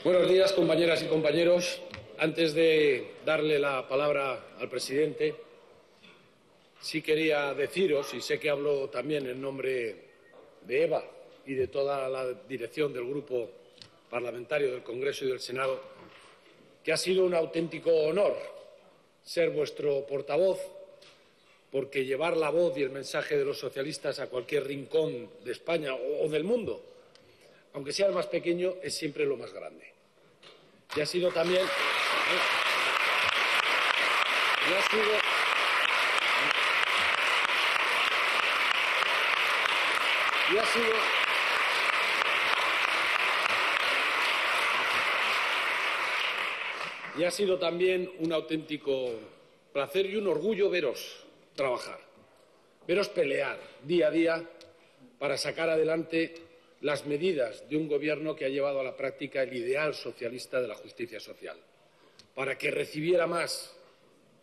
Buenos días, compañeras y compañeros. Antes de darle la palabra al presidente, sí quería deciros, y sé que hablo también en nombre de Eva y de toda la dirección del Grupo Parlamentario del Congreso y del Senado, que ha sido un auténtico honor ser vuestro portavoz, porque llevar la voz y el mensaje de los socialistas a cualquier rincón de España o del mundo, aunque sea el más pequeño, es siempre lo más grande. Y ha sido también... Y ha sido también un auténtico placer y un orgullo veros trabajar, veros pelear día a día para sacar adelante las medidas de un gobierno que ha llevado a la práctica el ideal socialista de la justicia social, para que recibiera más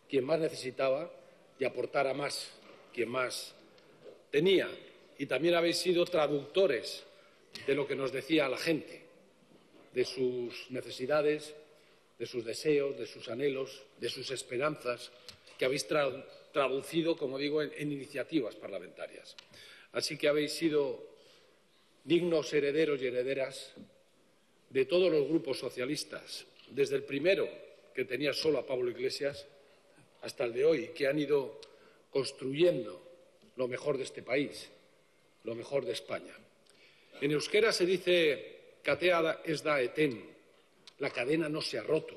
quien más necesitaba y aportara más quien más tenía. Y también habéis sido traductores de lo que nos decía la gente, de sus necesidades, de sus deseos, de sus anhelos, de sus esperanzas, que habéis traducido, como digo, en iniciativas parlamentarias. Así que habéis sido dignos herederos y herederas de todos los grupos socialistas, desde el primero, que tenía solo a Pablo Iglesias, hasta el de hoy, que han ido construyendo lo mejor de este país, lo mejor de España. En euskera se dice katea ez da eten, la cadena no se ha roto,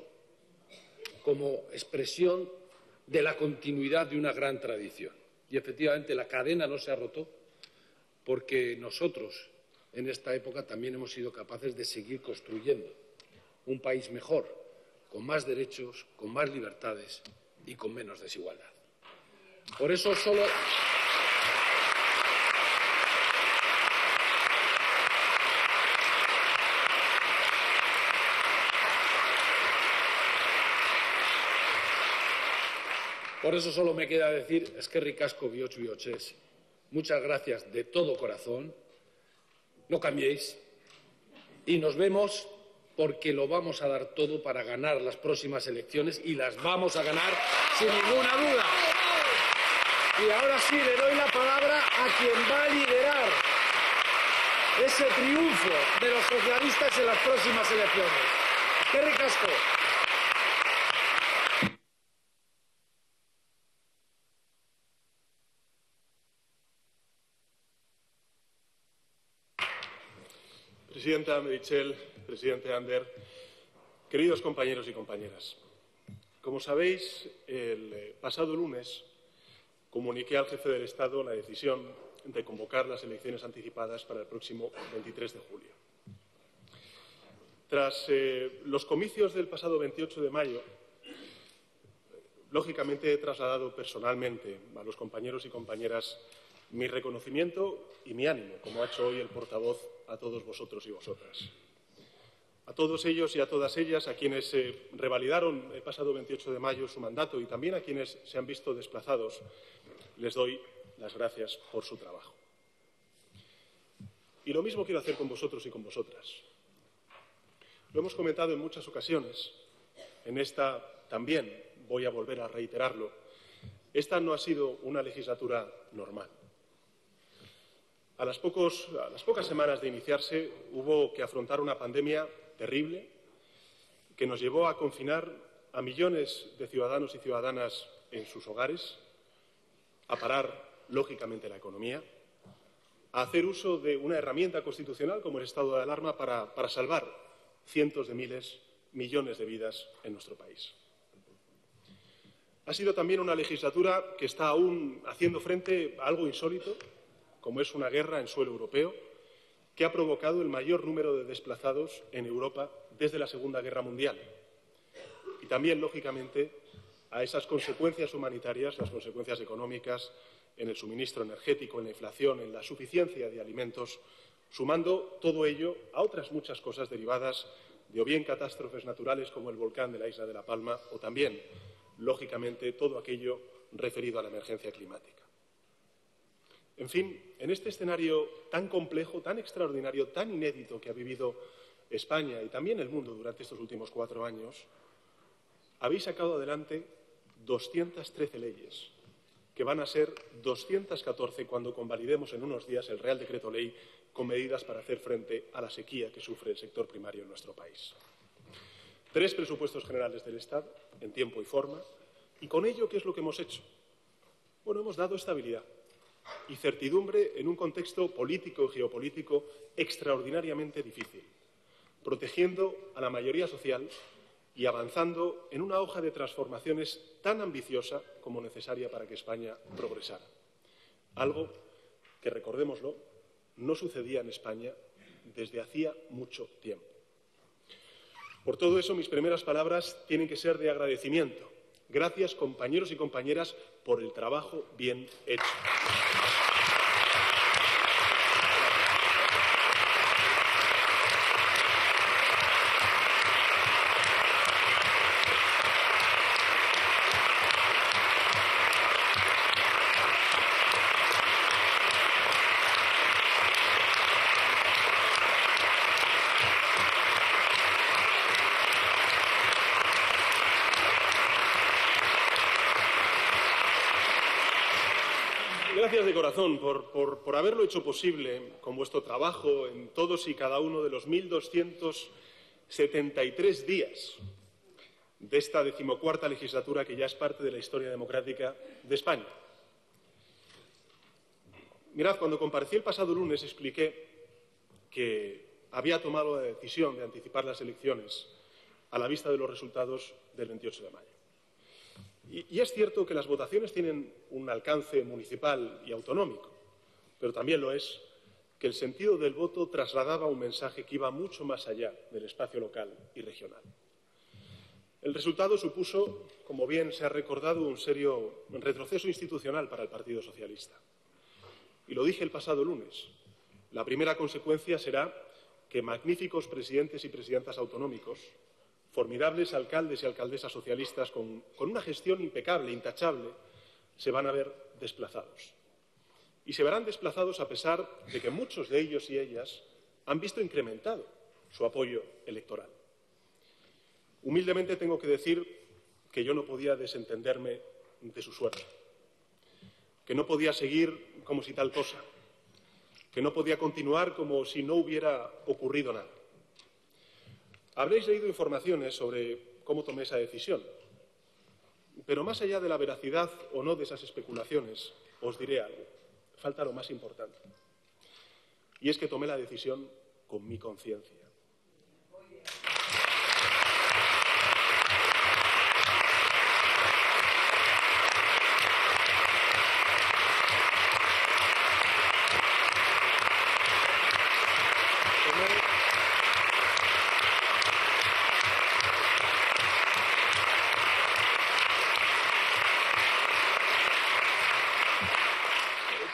como expresión de la continuidad de una gran tradición. Y efectivamente la cadena no se ha roto porque nosotros en esta época también hemos sido capaces de seguir construyendo un país mejor, con más derechos, con más libertades y con menos desigualdad. Por eso solo... Por eso solo me queda decir eskerrik asko bihotz bihotzez. Muchas gracias de todo corazón. No cambiéis y nos vemos, porque lo vamos a dar todo para ganar las próximas elecciones y las vamos a ganar sin ninguna duda. Y ahora sí le doy la palabra a quien va a liderar ese triunfo de los socialistas en las próximas elecciones. Eskerrik asko. Presidenta Meritxell, presidente Ander, queridos compañeros y compañeras, como sabéis, el pasado lunes comuniqué al jefe del Estado la decisión de convocar las elecciones anticipadas para el próximo 23 de julio. Tras los comicios del pasado 28 de mayo, lógicamente he trasladado personalmente a los compañeros y compañeras mi reconocimiento y mi ánimo, como ha hecho hoy el portavoz, a todos vosotros y vosotras. A todos ellos y a todas ellas, a quienes revalidaron el pasado 28 de mayo su mandato y también a quienes se han visto desplazados, les doy las gracias por su trabajo. Y lo mismo quiero hacer con vosotros y con vosotras. Lo hemos comentado en muchas ocasiones, en esta también voy a volver a reiterarlo. Esta no ha sido una legislatura normal. A las pocas semanas de iniciarse hubo que afrontar una pandemia terrible que nos llevó a confinar a millones de ciudadanos y ciudadanas en sus hogares, a parar, lógicamente, la economía, a hacer uso de una herramienta constitucional como el estado de alarma para salvar cientos de miles, millones de vidas en nuestro país. Ha sido también una legislatura que está aún haciendo frente a algo insólito, como es una guerra en suelo europeo, que ha provocado el mayor número de desplazados en Europa desde la Segunda Guerra Mundial. Y también, lógicamente, a esas consecuencias humanitarias, las consecuencias económicas, en el suministro energético, en la inflación, en la suficiencia de alimentos, sumando todo ello a otras muchas cosas derivadas de o bien catástrofes naturales como el volcán de la isla de La Palma o también, lógicamente, todo aquello referido a la emergencia climática. En fin, en este escenario tan complejo, tan extraordinario, tan inédito que ha vivido España y también el mundo durante estos últimos 4 años, habéis sacado adelante 213 leyes, que van a ser 214 cuando convalidemos en unos días el Real Decreto Ley con medidas para hacer frente a la sequía que sufre el sector primario en nuestro país. 3 presupuestos generales del Estado, en tiempo y forma, y con ello, ¿qué es lo que hemos hecho? Bueno, hemos dado estabilidad y certidumbre en un contexto político y geopolítico extraordinariamente difícil, protegiendo a la mayoría social y avanzando en una hoja de transformaciones tan ambiciosa como necesaria para que España progresara. Algo que, recordémoslo, no sucedía en España desde hacía mucho tiempo. Por todo eso, mis primeras palabras tienen que ser de agradecimiento. Gracias, compañeros y compañeras, por el trabajo bien hecho. Gracias de corazón por haberlo hecho posible con vuestro trabajo en todos y cada uno de los 1.273 días de esta 14ª legislatura que ya es parte de la historia democrática de España. Mirad, cuando comparecí el pasado lunes expliqué que había tomado la decisión de anticipar las elecciones a la vista de los resultados del 28 de mayo. Y es cierto que las votaciones tienen un alcance municipal y autonómico, pero también lo es que el sentido del voto trasladaba un mensaje que iba mucho más allá del espacio local y regional. El resultado supuso, como bien se ha recordado, un serio retroceso institucional para el Partido Socialista. Y lo dije el pasado lunes. La primera consecuencia será que magníficos presidentes y presidentas autonómicos, formidables alcaldes y alcaldesas socialistas con una gestión impecable, intachable, se van a ver desplazados. Y se verán desplazados a pesar de que muchos de ellos y ellas han visto incrementado su apoyo electoral. Humildemente tengo que decir que yo no podía desentenderme de su suerte, que no podía seguir como si tal cosa, que no podía continuar como si no hubiera ocurrido nada. Habréis leído informaciones sobre cómo tomé esa decisión, pero más allá de la veracidad o no de esas especulaciones, os diré algo. Falta lo más importante, y es que tomé la decisión con mi conciencia.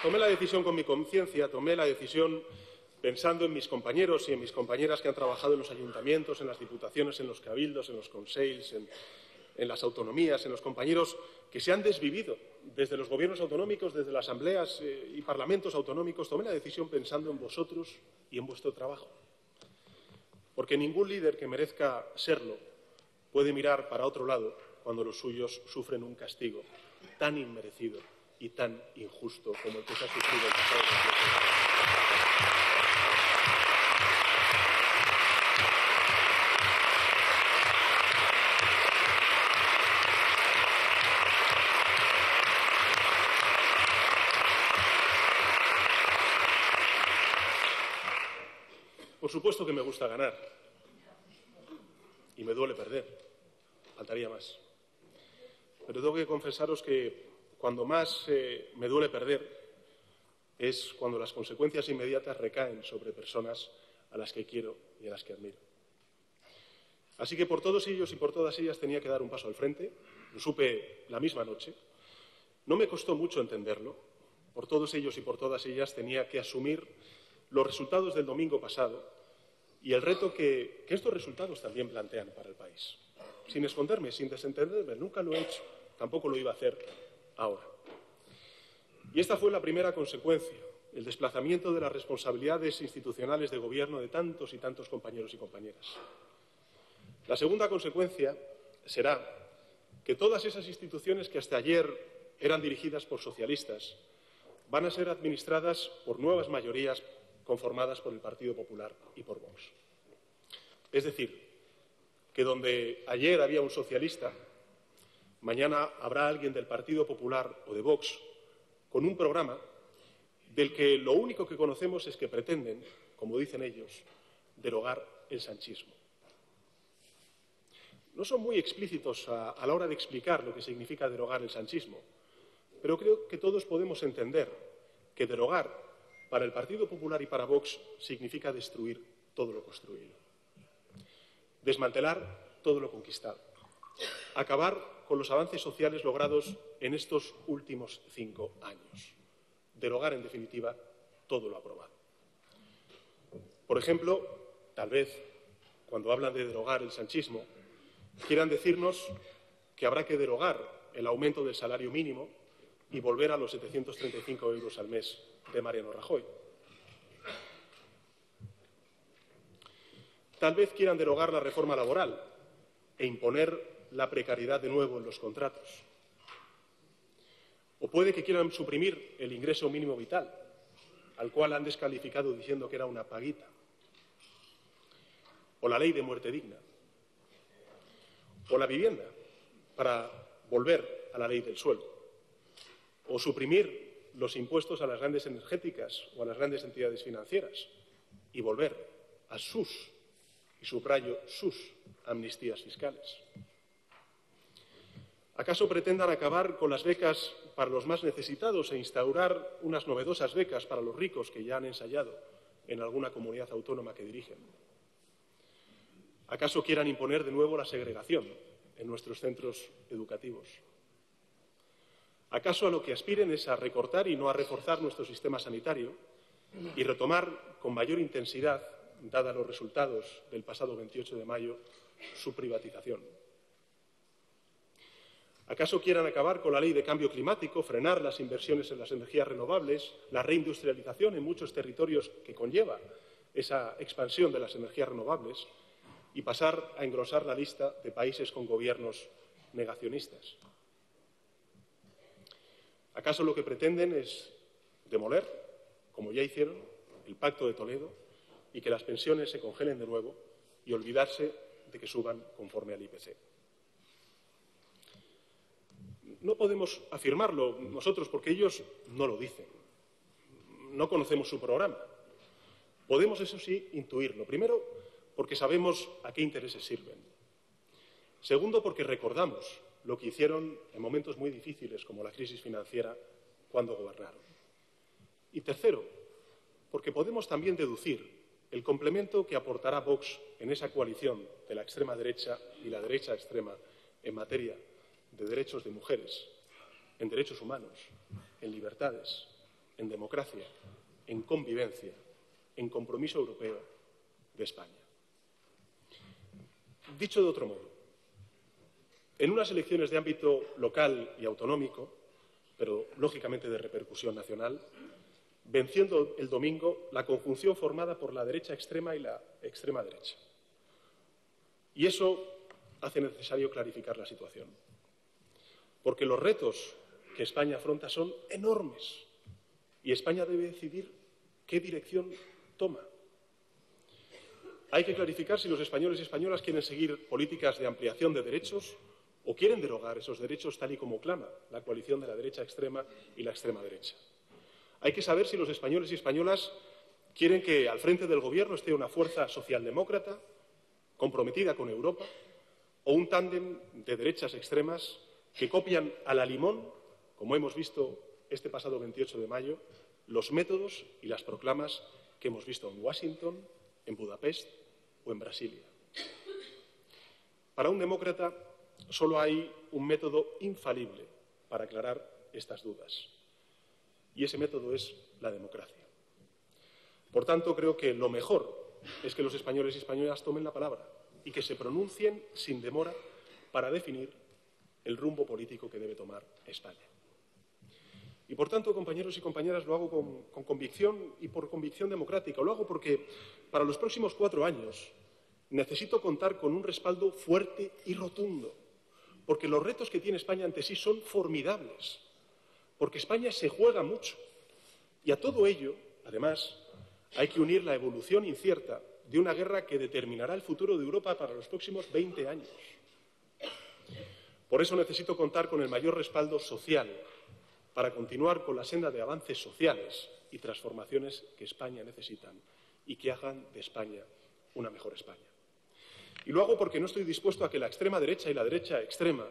Tomé la decisión con mi conciencia, tomé la decisión pensando en mis compañeros y en mis compañeras que han trabajado en los ayuntamientos, en las diputaciones, en los cabildos, en los consells, en las autonomías, en los compañeros que se han desvivido desde los gobiernos autonómicos, desde las asambleas y parlamentos autonómicos. Tomé la decisión pensando en vosotros y en vuestro trabajo. Porque ningún líder que merezca serlo puede mirar para otro lado cuando los suyos sufren un castigo tan inmerecido y tan injusto como el que se ha sufrido el pasado 28 de mayo. Por supuesto que me gusta ganar y me duele perder, faltaría más. Pero tengo que confesaros que cuando más me duele perder es cuando las consecuencias inmediatas recaen sobre personas a las que quiero y a las que admiro. Así que por todos ellos y por todas ellas tenía que dar un paso al frente. Lo supe la misma noche. No me costó mucho entenderlo. Por todos ellos y por todas ellas tenía que asumir los resultados del domingo pasado y el reto que estos resultados también plantean para el país. Sin esconderme, sin desentenderme, nunca lo he hecho, tampoco lo iba a hacer ahora. Y esta fue la primera consecuencia. el desplazamiento de las responsabilidades institucionales de gobierno de tantos y tantos compañeros y compañeras. La segunda consecuencia será que todas esas instituciones que hasta ayer eran dirigidas por socialistas van a ser administradas por nuevas mayorías conformadas por el Partido Popular y por Vox. Es decir, que donde ayer había un socialista, mañana habrá alguien del Partido Popular o de Vox con un programa del que lo único que conocemos es que pretenden, como dicen ellos, derogar el sanchismo. No son muy explícitos a la hora de explicar lo que significa derogar el sanchismo, pero creo que todos podemos entender que derogar para el Partido Popular y para Vox significa destruir todo lo construido, desmantelar todo lo conquistado, acabar con los avances sociales logrados en estos últimos 5 años, derogar, en definitiva, todo lo aprobado. Por ejemplo, tal vez, cuando hablan de derogar el sanchismo, quieran decirnos que habrá que derogar el aumento del salario mínimo y volver a los 735 euros al mes de Mariano Rajoy. Tal vez quieran derogar la reforma laboral e imponer la precariedad de nuevo en los contratos. O puede que quieran suprimir el ingreso mínimo vital, al cual han descalificado diciendo que era una paguita. O la ley de muerte digna. O la vivienda, para volver a la ley del suelo. O suprimir los impuestos a las grandes energéticas o a las grandes entidades financieras y volver a sus, y subrayo sus, amnistías fiscales. ¿Acaso pretendan acabar con las becas para los más necesitados e instaurar unas novedosas becas para los ricos que ya han ensayado en alguna comunidad autónoma que dirigen? ¿Acaso quieran imponer de nuevo la segregación en nuestros centros educativos? ¿Acaso a lo que aspiren es a recortar y no a reforzar nuestro sistema sanitario y retomar con mayor intensidad, dada los resultados del pasado 28 de mayo, su privatización? ¿Acaso quieran acabar con la ley de cambio climático, frenar las inversiones en las energías renovables, la reindustrialización en muchos territorios que conlleva esa expansión de las energías renovables y pasar a engrosar la lista de países con gobiernos negacionistas? ¿Acaso lo que pretenden es demoler, como ya hicieron, el Pacto de Toledo y que las pensiones se congelen de nuevo y olvidarse de que suban conforme al IPC? No podemos afirmarlo nosotros porque ellos no lo dicen. No conocemos su programa. Podemos, eso sí, intuirlo. Primero, porque sabemos a qué intereses sirven. Segundo, porque recordamos lo que hicieron en momentos muy difíciles como la crisis financiera cuando gobernaron. Y tercero, porque podemos también deducir el complemento que aportará Vox en esa coalición de la extrema derecha y la derecha extrema en materia de derechos de mujeres, en derechos humanos, en libertades, en democracia, en convivencia, en compromiso europeo de España. Dicho de otro modo, en unas elecciones de ámbito local y autonómico, pero lógicamente de repercusión nacional, venciendo el domingo la conjunción formada por la derecha extrema y la extrema derecha. Y eso hace necesario clarificar la situación. Porque los retos que España afronta son enormes y España debe decidir qué dirección toma. Hay que clarificar si los españoles y españolas quieren seguir políticas de ampliación de derechos o quieren derogar esos derechos tal y como clama la coalición de la derecha extrema y la extrema derecha. Hay que saber si los españoles y españolas quieren que al frente del Gobierno esté una fuerza socialdemócrata comprometida con Europa o un tándem de derechas extremas que copian a la limón, como hemos visto este pasado 28 de mayo, los métodos y las proclamas que hemos visto en Washington, en Budapest o en Brasilia. Para un demócrata solo hay un método infalible para aclarar estas dudas, y ese método es la democracia. Por tanto, creo que lo mejor es que los españoles y españolas tomen la palabra y que se pronuncien sin demora para definir el rumbo político que debe tomar España. Y, por tanto, compañeros y compañeras, lo hago con convicción y por convicción democrática. Lo hago porque para los próximos 4 años necesito contar con un respaldo fuerte y rotundo, porque los retos que tiene España ante sí son formidables, porque España se juega mucho. Y a todo ello, además, hay que unir la evolución incierta de una guerra que determinará el futuro de Europa para los próximos 20 años. Por eso necesito contar con el mayor respaldo social para continuar con la senda de avances sociales y transformaciones que España necesita y que hagan de España una mejor España. Y lo hago porque no estoy dispuesto a que la extrema derecha y la derecha extrema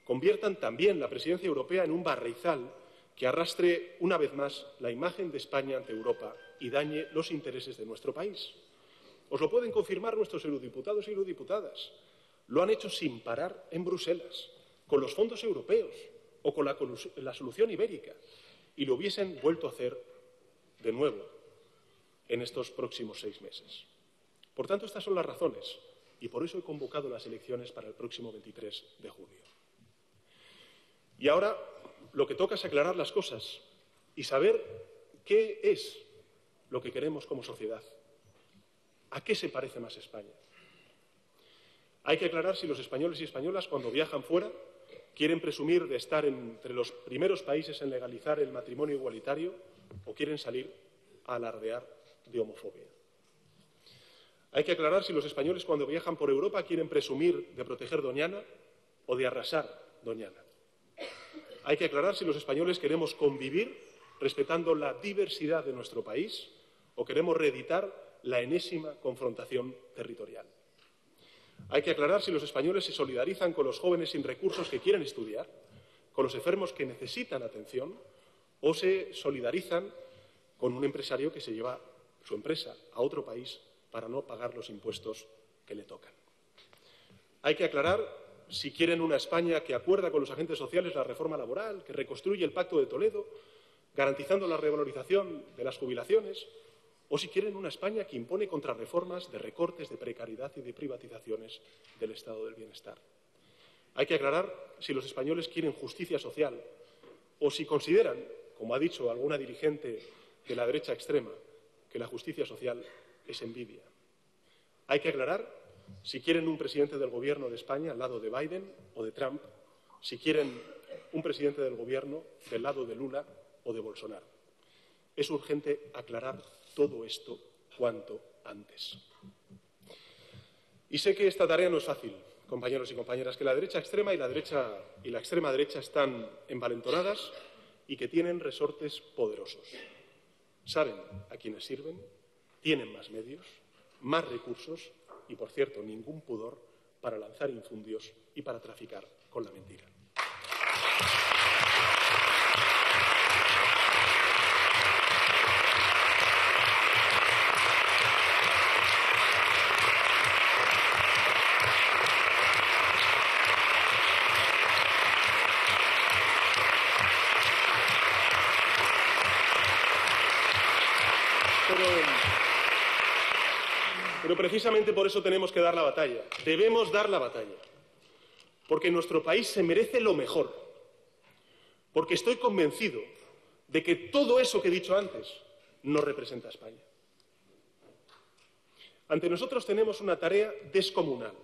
conviertan también la presidencia europea en un barrizal que arrastre una vez más la imagen de España ante Europa y dañe los intereses de nuestro país. Os lo pueden confirmar nuestros eurodiputados y eurodiputadas. Lo han hecho sin parar en Bruselas, con los fondos europeos o con la solución ibérica, y lo hubiesen vuelto a hacer de nuevo en estos próximos 6 meses. Por tanto, estas son las razones, y por eso he convocado las elecciones para el próximo 23 de junio. Y ahora lo que toca es aclarar las cosas y saber qué es lo que queremos como sociedad. ¿A qué se parece más España? Hay que aclarar si los españoles y españolas, cuando viajan fuera, quieren presumir de estar entre los primeros países en legalizar el matrimonio igualitario o quieren salir a alardear de homofobia. Hay que aclarar si los españoles, cuando viajan por Europa, quieren presumir de proteger Doñana o de arrasar Doñana. Hay que aclarar si los españoles queremos convivir respetando la diversidad de nuestro país o queremos reeditar la enésima confrontación territorial. Hay que aclarar si los españoles se solidarizan con los jóvenes sin recursos que quieren estudiar, con los enfermos que necesitan atención, o se solidarizan con un empresario que se lleva su empresa a otro país para no pagar los impuestos que le tocan. Hay que aclarar si quieren una España que acuerda con los agentes sociales la reforma laboral, que reconstruye el Pacto de Toledo, garantizando la revalorización de las jubilaciones, o si quieren una España que impone contrarreformas de recortes, de precariedad y de privatizaciones del estado del bienestar. Hay que aclarar si los españoles quieren justicia social o si consideran, como ha dicho alguna dirigente de la derecha extrema, que la justicia social es envidia. Hay que aclarar si quieren un presidente del Gobierno de España al lado de Biden o de Trump, si quieren un presidente del Gobierno del lado de Lula o de Bolsonaro. Es urgente aclarar todo esto cuanto antes. Y sé que esta tarea no es fácil, compañeros y compañeras, que la derecha extrema y la extrema derecha están envalentonadas y que tienen resortes poderosos. Saben a quiénes sirven, tienen más medios, más recursos y, por cierto, ningún pudor para lanzar infundios y para traficar con la mentira. Pero precisamente por eso tenemos que dar la batalla. Debemos dar la batalla. Porque nuestro país se merece lo mejor. Porque estoy convencido de que todo eso que he dicho antes no representa a España. Ante nosotros tenemos una tarea descomunal,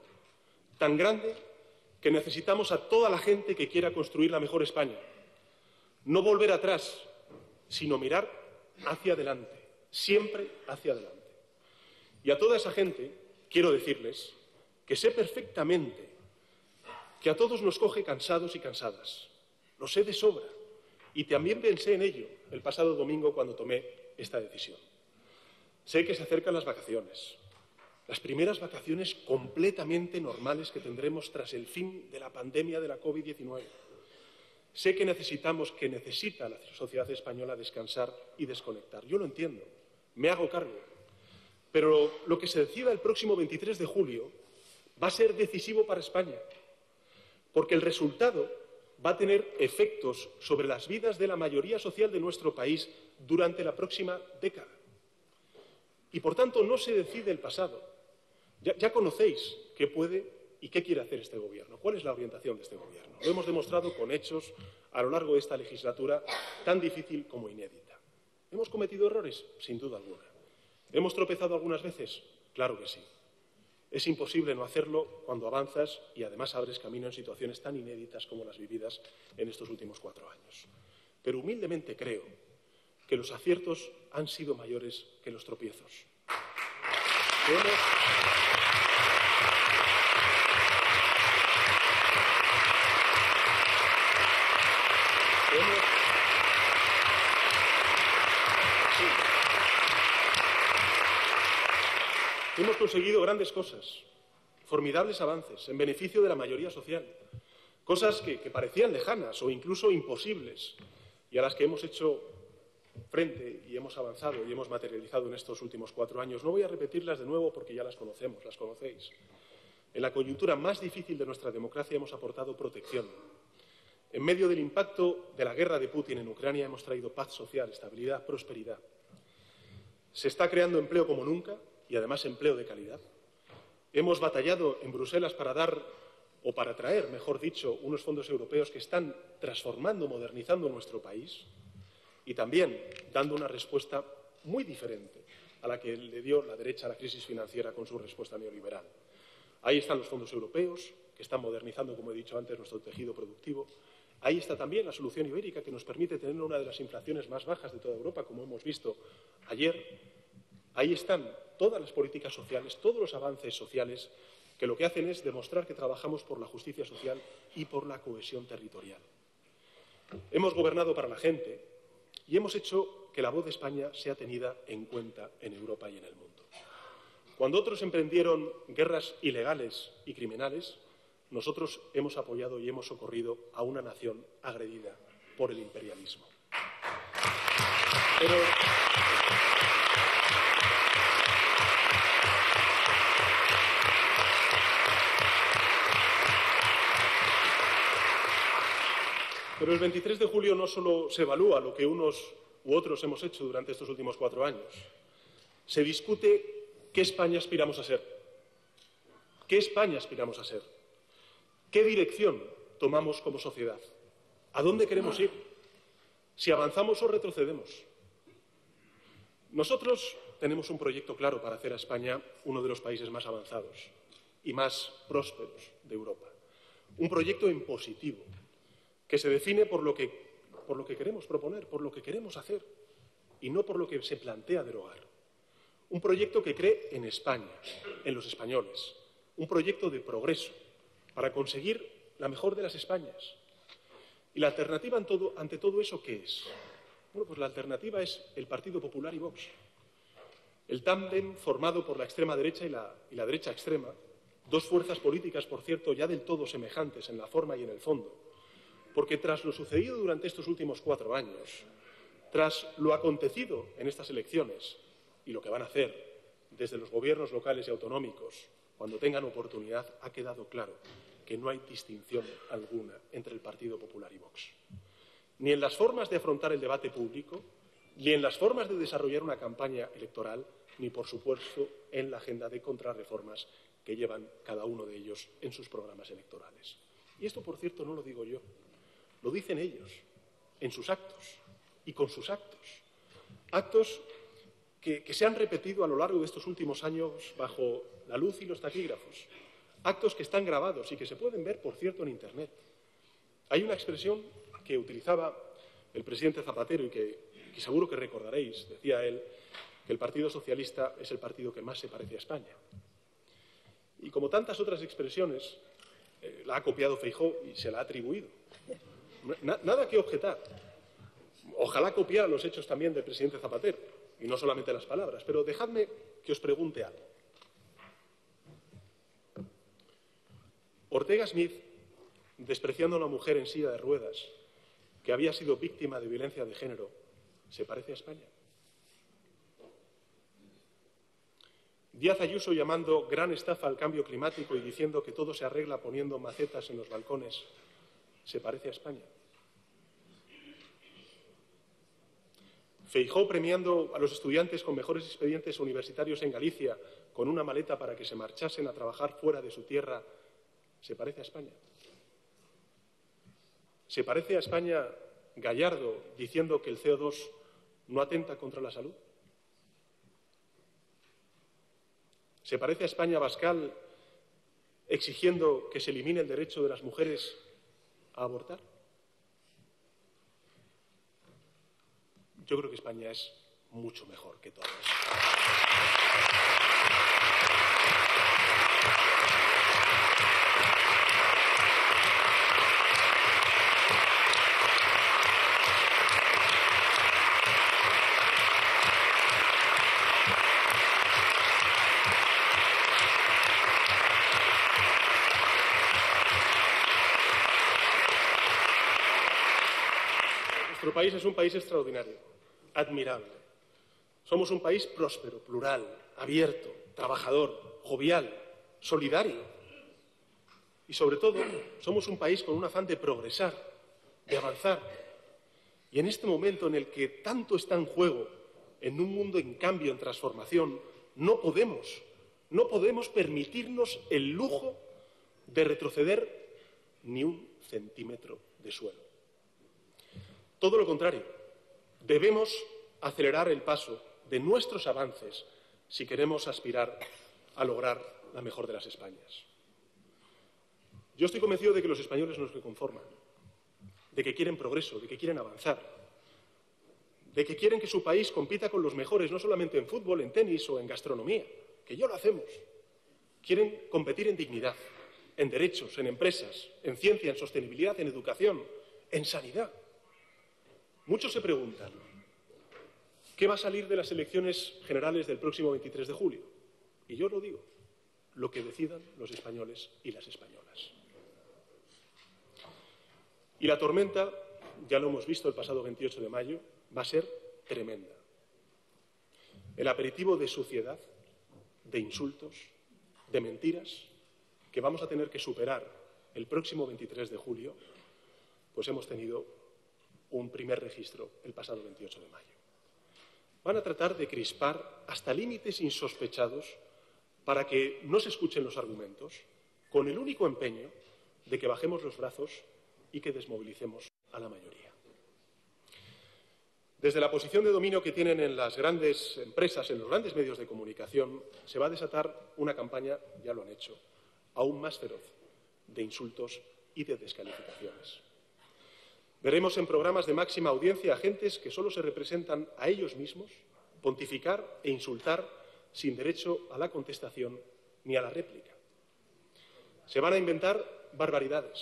tan grande que necesitamos a toda la gente que quiera construir la mejor España. No volver atrás, sino mirar hacia adelante, siempre hacia adelante. Y a toda esa gente quiero decirles que sé perfectamente que a todos nos coge cansados y cansadas. Lo sé de sobra. Y también pensé en ello el pasado domingo cuando tomé esta decisión. Sé que se acercan las vacaciones, las primeras vacaciones completamente normales que tendremos tras el fin de la pandemia de la COVID-19. Sé que necesita la sociedad española descansar y desconectar. Yo lo entiendo, me hago cargo. Pero lo que se decida el próximo 23 de julio va a ser decisivo para España, porque el resultado va a tener efectos sobre las vidas de la mayoría social de nuestro país durante la próxima década. Y, por tanto, no se decide el pasado. Ya conocéis qué puede ¿Y qué quiere hacer este Gobierno? ¿Cuál es la orientación de este Gobierno? Lo hemos demostrado con hechos a lo largo de esta legislatura tan difícil como inédita. ¿Hemos cometido errores? Sin duda alguna. ¿Hemos tropezado algunas veces? Claro que sí. Es imposible no hacerlo cuando avanzas y además abres camino en situaciones tan inéditas como las vividas en estos últimos 4 años. Pero humildemente creo que los aciertos han sido mayores que los tropiezos. Hemos conseguido grandes cosas, formidables avances en beneficio de la mayoría social, cosas que parecían lejanas o incluso imposibles y a las que hemos hecho frente y hemos avanzado y hemos materializado en estos últimos 4 años. No voy a repetirlas de nuevo porque ya las conocemos, las conocéis. En la coyuntura más difícil de nuestra democracia hemos aportado protección. En medio del impacto de la guerra de Putin en Ucrania hemos traído paz social, estabilidad, prosperidad. Se está creando empleo como nunca y además empleo de calidad. Hemos batallado en Bruselas para traer, mejor dicho, unos fondos europeos que están transformando, modernizando nuestro país y también dando una respuesta muy diferente a la que le dio la derecha a la crisis financiera con su respuesta neoliberal. Ahí están los fondos europeos, que están modernizando, como he dicho antes, nuestro tejido productivo. Ahí está también la solución ibérica, que nos permite tener una de las inflaciones más bajas de toda Europa, como hemos visto ayer. Ahí están todas las políticas sociales, todos los avances sociales, que lo que hacen es demostrar que trabajamos por la justicia social y por la cohesión territorial. Hemos gobernado para la gente y hemos hecho que la voz de España sea tenida en cuenta en Europa y en el mundo. Cuando otros emprendieron guerras ilegales y criminales, nosotros hemos apoyado y hemos socorrido a una nación agredida por el imperialismo. Pero el 23 de julio no solo se evalúa lo que unos u otros hemos hecho durante estos últimos 4 años. Se discute qué España aspiramos a ser. ¿Qué España aspiramos a ser? ¿Qué dirección tomamos como sociedad? ¿A dónde queremos ir? ¿Si avanzamos o retrocedemos? Nosotros tenemos un proyecto claro para hacer a España uno de los países más avanzados y más prósperos de Europa. Un proyecto en positivo, que se define por lo que queremos proponer, por lo que queremos hacer, y no por lo que se plantea derogar. Un proyecto que cree en España, en los españoles. Un proyecto de progreso, para conseguir la mejor de las Españas. ¿Y la alternativa ante todo eso qué es? Bueno, pues la alternativa es el Partido Popular y Vox. El tándem formado por la extrema derecha y la derecha extrema, dos fuerzas políticas, por cierto, ya del todo semejantes en la forma y en el fondo, porque tras lo sucedido durante estos últimos 4 años, tras lo acontecido en estas elecciones y lo que van a hacer desde los gobiernos locales y autonómicos, cuando tengan oportunidad, ha quedado claro que no hay distinción alguna entre el Partido Popular y Vox. Ni en las formas de afrontar el debate público, ni en las formas de desarrollar una campaña electoral, ni, por supuesto, en la agenda de contrarreformas que llevan cada uno de ellos en sus programas electorales. Y esto, por cierto, no lo digo yo. Lo dicen ellos, en sus actos y con sus actos. Actos que se han repetido a lo largo de estos últimos años bajo la luz y los taquígrafos. Actos que están grabados y que se pueden ver, por cierto, en Internet. Hay una expresión que utilizaba el presidente Zapatero y que seguro que recordaréis. Decía él que el Partido Socialista es el partido que más se parece a España. Y como tantas otras expresiones, la ha copiado Feijóo y se la ha atribuido. Nada que objetar. Ojalá copiara los hechos también del presidente Zapatero, y no solamente las palabras. Pero dejadme que os pregunte algo. Ortega Smith, despreciando a una mujer en silla de ruedas que había sido víctima de violencia de género, ¿se parece a España? Díaz Ayuso llamando gran estafa al cambio climático y diciendo que todo se arregla poniendo macetas en los balcones, ¿se parece a España? Feijóo premiando a los estudiantes con mejores expedientes universitarios en Galicia con una maleta para que se marchasen a trabajar fuera de su tierra, ¿Se parece a España? ¿Se parece a España Gallardo diciendo que el CO2 no atenta contra la salud? ¿Se parece a España Abascal exigiendo que se elimine el derecho de las mujeres a abortar? Yo creo que España es mucho mejor que todo eso. Nuestro país es un país extraordinario, admirable. Somos un país próspero, plural, abierto, trabajador, jovial, solidario. Y, sobre todo, somos un país con un afán de progresar, de avanzar. Y en este momento en el que tanto está en juego, en un mundo en cambio, en transformación, no podemos permitirnos el lujo de retroceder ni un centímetro de suelo. Todo lo contrario, debemos acelerar el paso de nuestros avances si queremos aspirar a lograr la mejor de las Españas. Yo estoy convencido de que los españoles no se conforman, de que quieren progreso, de que quieren avanzar, de que quieren que su país compita con los mejores, no solamente en fútbol, en tenis o en gastronomía, que ya lo hacemos. Quieren competir en dignidad, en derechos, en empresas, en ciencia, en sostenibilidad, en educación, en sanidad. Muchos se preguntan, ¿qué va a salir de las elecciones generales del próximo 23 de julio? Y yo lo digo, lo que decidan los españoles y las españolas. Y la tormenta, ya lo hemos visto el pasado 28 de mayo, va a ser tremenda. El aperitivo de suciedad, de insultos, de mentiras, que vamos a tener que superar el próximo 23 de julio, pues hemos tenido un primer registro el pasado 28 de mayo. Van a tratar de crispar hasta límites insospechados para que no se escuchen los argumentos, con el único empeño de que bajemos los brazos y que desmovilicemos a la mayoría. Desde la posición de dominio que tienen en las grandes empresas, en los grandes medios de comunicación, se va a desatar una campaña, ya lo han hecho, aún más feroz, de insultos y de descalificaciones. Veremos en programas de máxima audiencia a gentes que solo se representan a ellos mismos pontificar e insultar sin derecho a la contestación ni a la réplica. Se van a inventar barbaridades.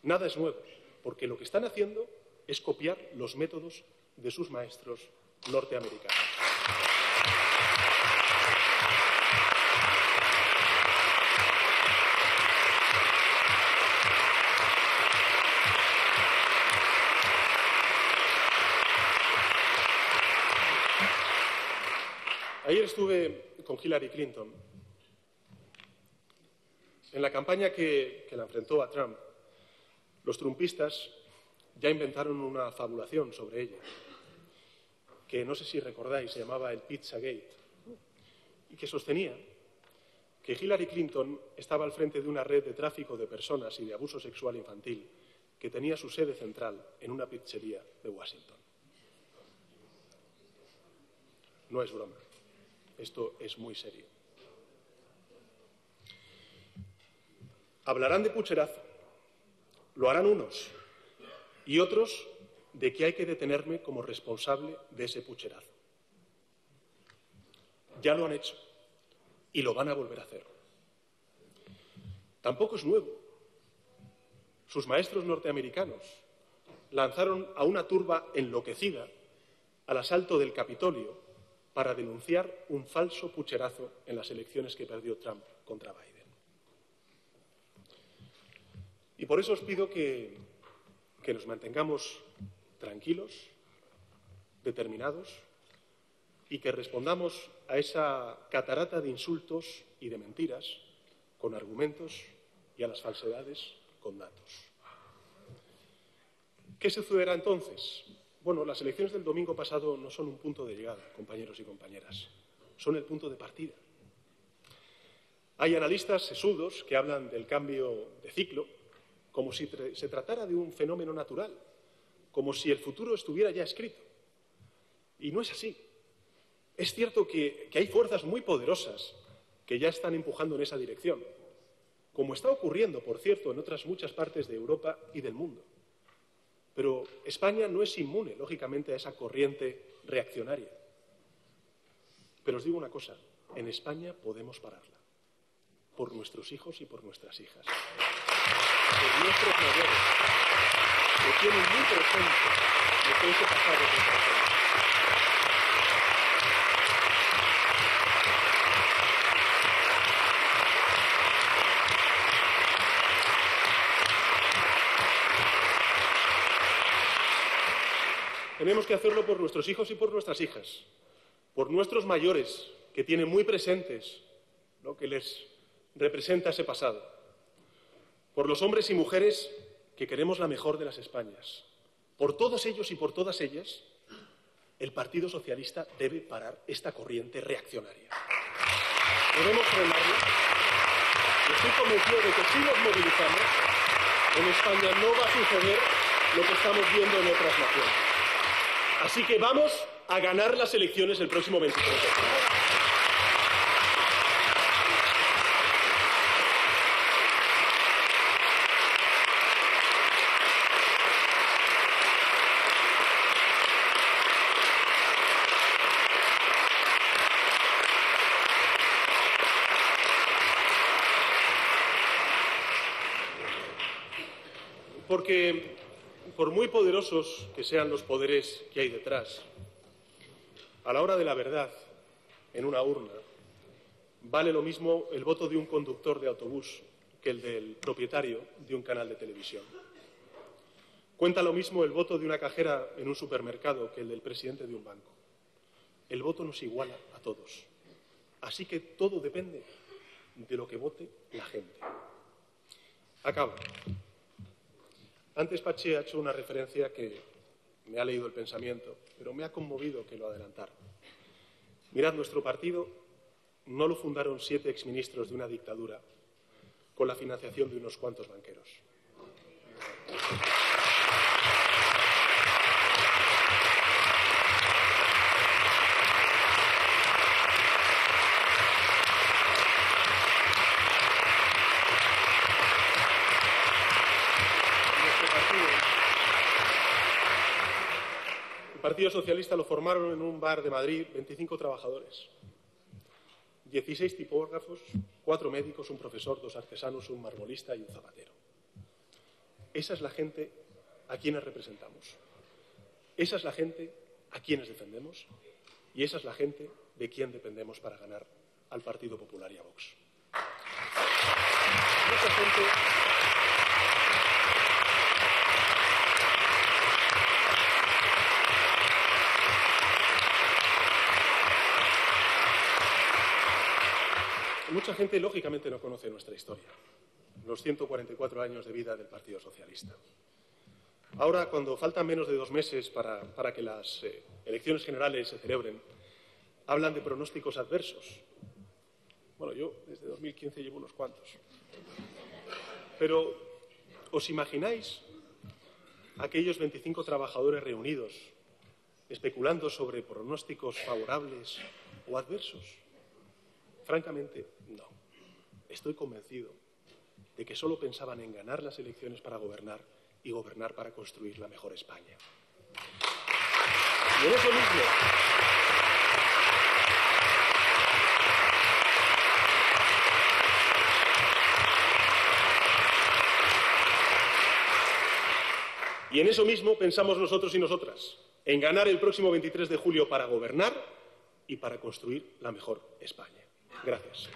Nada es nuevo, porque lo que están haciendo es copiar los métodos de sus maestros norteamericanos. Ayer estuve con Hillary Clinton en la campaña que la enfrentó a Trump. Los trumpistas ya inventaron una fabulación sobre ella, que no sé si recordáis, se llamaba el Pizzagate, y que sostenía que Hillary Clinton estaba al frente de una red de tráfico de personas y de abuso sexual infantil que tenía su sede central en una pizzería de Washington. No es broma. Esto es muy serio. Hablarán de pucherazo, lo harán unos, y otros de que hay que detenerme como responsable de ese pucherazo. Ya lo han hecho y lo van a volver a hacer. Tampoco es nuevo. Sus maestros norteamericanos lanzaron a una turba enloquecida al asalto del Capitolio para denunciar un falso pucherazo en las elecciones que perdió Trump contra Biden. Y por eso os pido que nos mantengamos tranquilos, determinados, y que respondamos a esa catarata de insultos y de mentiras con argumentos y a las falsedades con datos. ¿Qué sucederá entonces? Bueno, las elecciones del domingo pasado no son un punto de llegada, compañeros y compañeras, son el punto de partida. Hay analistas sesudos que hablan del cambio de ciclo como si se tratara de un fenómeno natural, como si el futuro estuviera ya escrito. Y no es así. Es cierto que hay fuerzas muy poderosas que ya están empujando en esa dirección, como está ocurriendo, por cierto, en otras muchas partes de Europa y del mundo. Pero España no es inmune, lógicamente, a esa corriente reaccionaria. Pero os digo una cosa, en España podemos pararla, por nuestros hijos y por nuestras hijas, por nuestros mayores, que tienen muy presente lo que ese pasado representa. Tenemos que hacerlo por nuestros hijos y por nuestras hijas, por nuestros mayores, que tienen muy presentes lo que les representa ese pasado, por los hombres y mujeres que queremos la mejor de las Españas. Por todos ellos y por todas ellas, el Partido Socialista debe parar esta corriente reaccionaria. Debemos frenarla. Estoy convencido de que si nos movilizamos, en España no va a suceder lo que estamos viendo en otras naciones. Así que vamos a ganar las elecciones el próximo 23 de junio. Porque, por muy poderosos que sean los poderes que hay detrás, a la hora de la verdad, en una urna, vale lo mismo el voto de un conductor de autobús que el del propietario de un canal de televisión. Cuenta lo mismo el voto de una cajera en un supermercado que el del presidente de un banco. El voto nos iguala a todos. Así que todo depende de lo que vote la gente. Acabo. Antes Patxi ha hecho una referencia que me ha leído el pensamiento, pero me ha conmovido que lo adelantara. Mirad, nuestro partido no lo fundaron 7 exministros de una dictadura con la financiación de unos cuantos banqueros. El Partido Socialista lo formaron en un bar de Madrid 25 trabajadores, 16 tipógrafos, 4 médicos, un profesor, 2 artesanos, un marmolista y un zapatero. Esa es la gente a quienes representamos. Esa es la gente a quienes defendemos y esa es la gente de quien dependemos para ganar al Partido Popular y a Vox. Mucha gente, lógicamente, no conoce nuestra historia, los 144 años de vida del Partido Socialista. Ahora, cuando faltan menos de 2 meses para que las elecciones generales se celebren, hablan de pronósticos adversos. Bueno, yo desde 2015 llevo unos cuantos. Pero, ¿os imagináis aquellos 25 trabajadores reunidos especulando sobre pronósticos favorables o adversos? Francamente, no. Estoy convencido de que solo pensaban en ganar las elecciones para gobernar y gobernar para construir la mejor España. Y en eso mismo, pensamos nosotros y nosotras, en ganar el próximo 23 de julio para gobernar y para construir la mejor España. Gracias.